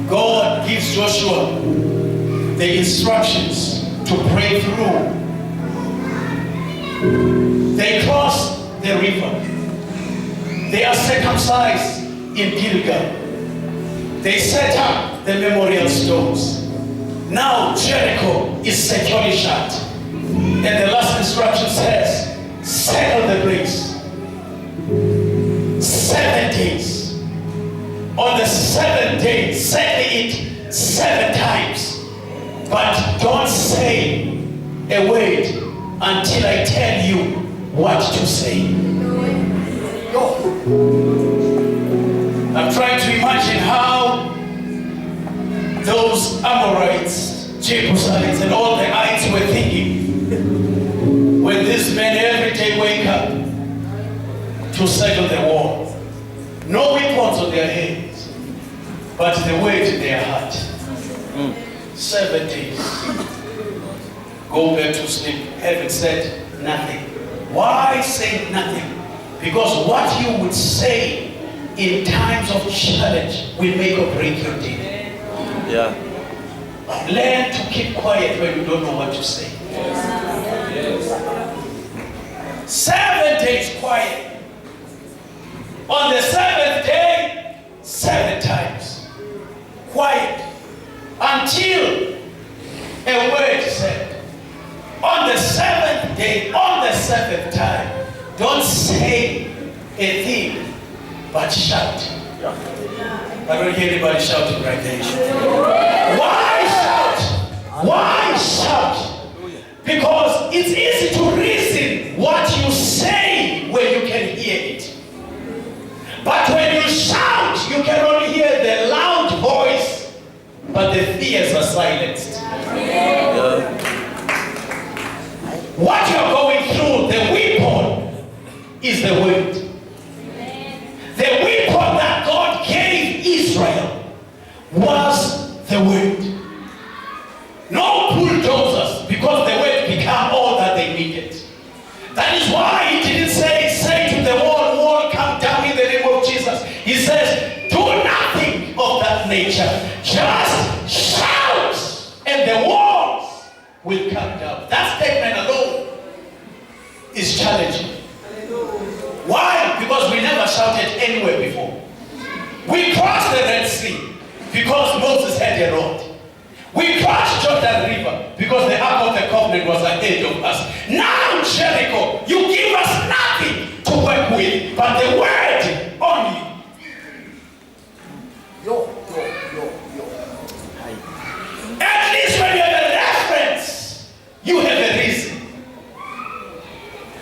God gives Joshua the instructions to pray through. They cross the river. They are circumcised in Gilgal. They set up the memorial stones. Now Jericho is securely shut. And the last instruction says, settle the place. 7 days. On the 7th day, settle it 7 times. But don't say a word until I tell you what to say. Go. I'm trying to imagine how those Amorites, Jebusites, and all the ites were thinking when these men every day wake up to settle the war. No weapons on their heads, but the weight in their heart. 7 days. Go back to sleep. Heaven said nothing. Why say nothing? Because what you would say in times of challenge will make or break your day. Yeah. Learn to keep quiet when you don't know what to say. Yes. 7 days quiet. On the 7th day, 7 times. Quiet. Until a word said. On the 7th day, on the 7th time, don't say a thing, but shout. I don't hear anybody shouting right there. Why shout? Why shout? Because it's easy to reason what you say when you can hear it. But when you shout, you can only hear the loud voice, but the fears are silenced. What you're going through, the weapon is the word. The weapon that God gave Israel was the word. No bulldozers, because the word became all that they needed. That is why he didn't say to the wall, come down in the name of Jesus. He says, do nothing of that nature. Just shout, and the walls will come down. That statement alone is challenging. Why? Because we never shouted anywhere before. We crossed the Red Sea because Moses had a rod. We crossed Jordan River because the Ark of the Covenant was ahead of us. Now Jericho, you give us nothing to work with but the word only. At least when you have a reference, you have a reason.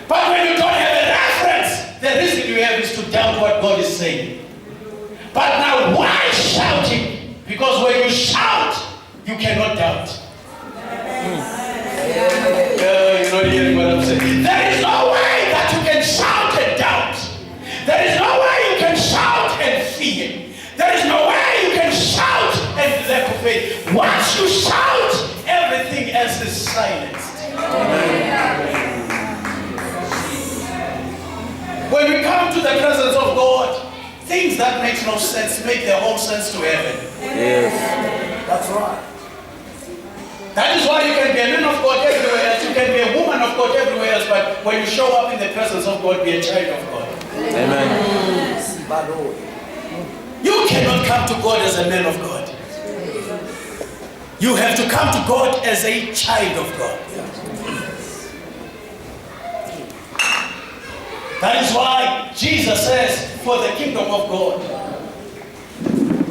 But when you don't have a reference, the reason you have is to doubt what God is saying. But now why shouting? Because when you shout, you cannot doubt. You're not hearing what I'm saying. There is no way that you can shout and doubt. There is no way you can shout and fear. There is no way you can shout and lack of faith. Once you shout, everything else is silenced. When we come to the presence of God, things that make no sense make their own sense to heaven. Yes. That's right. That is why you can be a man of God everywhere else, you can be a woman of God everywhere else, but when you show up in the presence of God, be a child of God. Amen. You cannot come to God as a man of God. You have to come to God as a child of God. That is why Jesus says, for the kingdom of God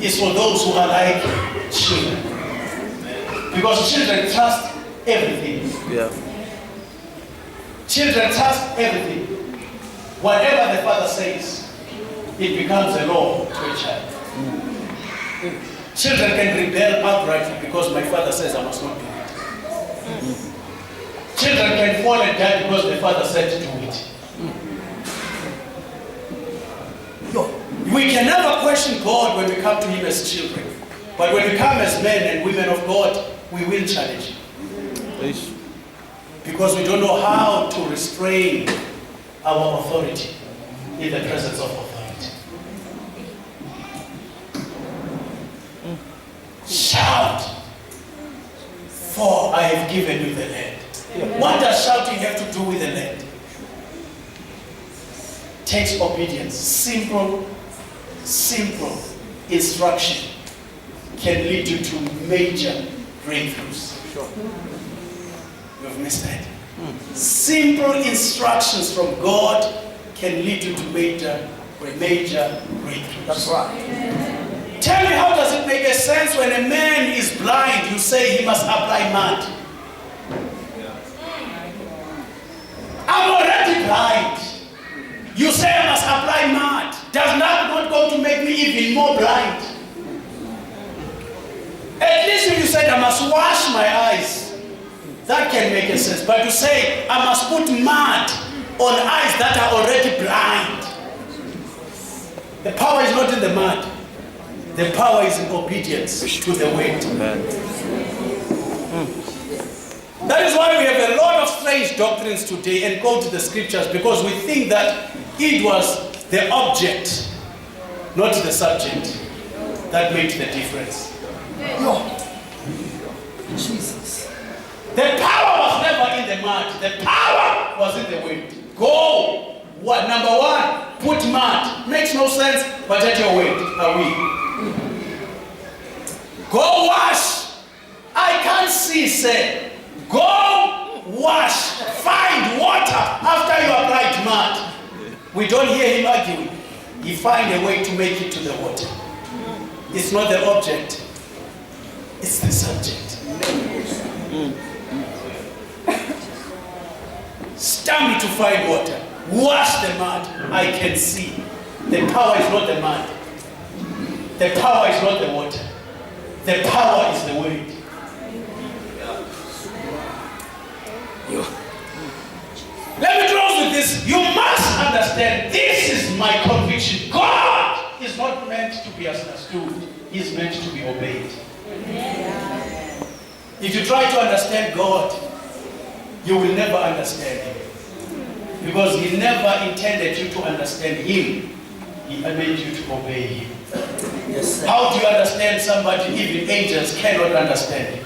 is for those who are like children. Because children trust everything. Yeah. Children trust everything. Whatever the father says, it becomes a law to a child. Children can rebel outrightly because my father says I must not do it. Children can fall and die because the father said to do it. We can never question God when we come to him as children. But when we come as men and women of God, we will challenge him. Please. Because we don't know how to restrain our authority in the presence of authority. For I have given you the land. What does shouting have to do with the land? Takes obedience. Simple instruction can lead you to major breakthroughs. Sure. You've missed that. Simple instructions from God can lead you to major breakthroughs. That's right. Tell me, how does it make a sense when a man is blind, you say he must apply mud? I'm already blind. You say I must apply mud. Does that not going to make me even more blind? At least if you said I must wash my eyes, that can make a sense. But to say I must put mud on eyes that are already blind, the power is not in the mud. The power is in obedience to the word. That is why we have a lot of strange doctrines today and go to the scriptures, because we think that it was the object, not the subject, that made the difference. Jesus. The power was never in the mud. The power was in the wind. Go. What? Number one, put mud. Makes no sense, but at your weight are we. Go wash. I can't see, say. Go wash. Find water after you applied mud. We don't hear him arguing. He find a way to make it to the water. It's not the object. It's the subject. Stamp me to find water. Wash the mud. I can see. The power is not the mud. The power is not the water. The power is the word. Let me close with this. You must understand, this is my conviction. God is not meant to be understood. He is meant to be obeyed. If you try to understand God, you will never understand him. Because he never intended you to understand him. He made you to obey him. Yes, sir. How do you understand somebody? Even angels cannot understand him.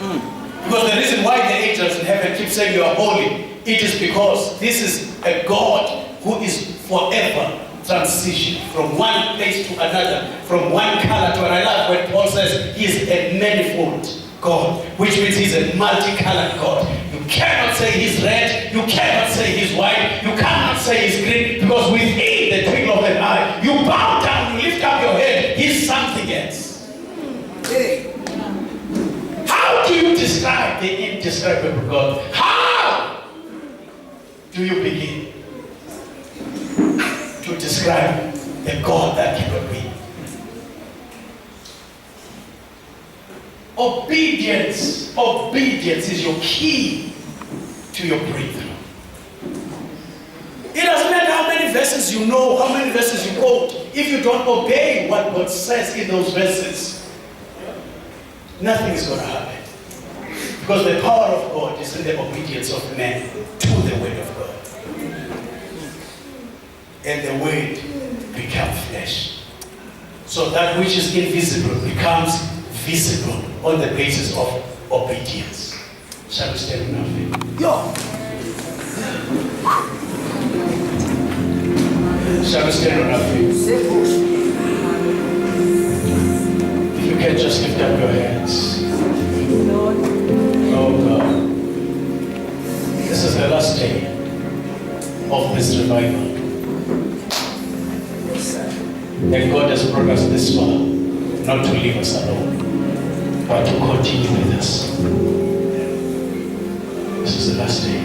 Because the reason why the angels in heaven keep saying you are holy, it is because this is a God who is forever transition from one place to another, from one color to another. When Paul says he is a manifold God, which means he's a multicolored God. You cannot say he's red, you cannot say he's white, you cannot say he's green, because within the twinkle of an eye, you bow down, you lift up your head, he's something else. Hey. How do you describe the indescribable God? How do you begin to describe the God that cannot be? Obedience is your key to your breakthrough. It doesn't matter how many verses you know, how many verses you quote. If you don't obey what God says in those verses, nothing is going to happen. Because the power of God is in the obedience of man to the word of God. And the word becomes flesh. So that which is invisible becomes visible on the basis of obedience. Shall we stand on our feet? Yo. Shall we stand on our feet? If you can just lift up your hands. Oh God. This is the last day of this revival. And God has brought us this far, not to leave us alone, but to continue with us. This is the last day.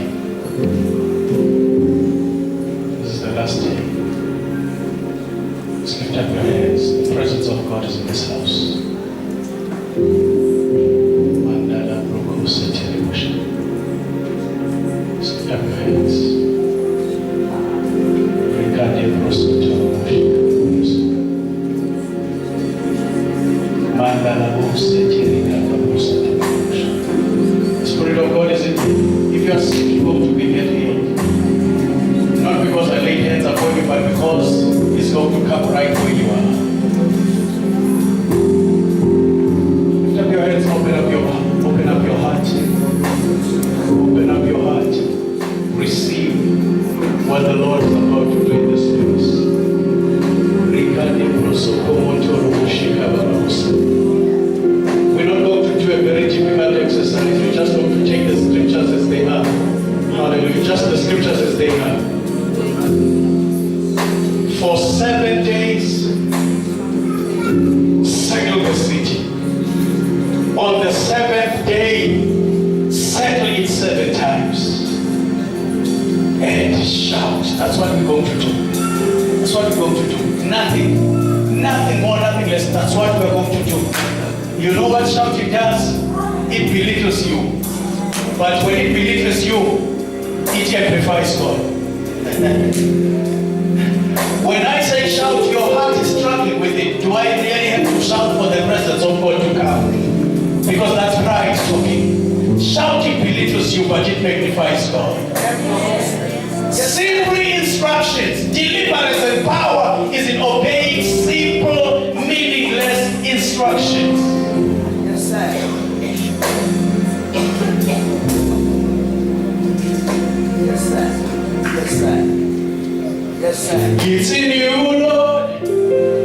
This is the last day. Just lift up your hands. The presence of God is in this house. Mandala Broko Seterebusha. Just lift up your hands. Rekade Prosotorobusha. The Spirit of God is in you. If you are sick, you hope to be healed. Not because I laid hands upon you, but because He's going to come right where you are. Lift up your hands, open up your heart. Nothing. Nothing more, nothing less. That's what we're going to do. You know what shouting does? It belittles you. But when it belittles you, it amplifies God. When I say shout, your heart is struggling with it. Do I really have to shout for the presence of God to come? Because that's pride talking. Shouting belittles you, but it magnifies God. Simple instructions, deliverance and power is in obeying simple, meaningless instructions. Yes, sir. Yes, sir. Yes, sir. Yes, sir. It's in you, Lord.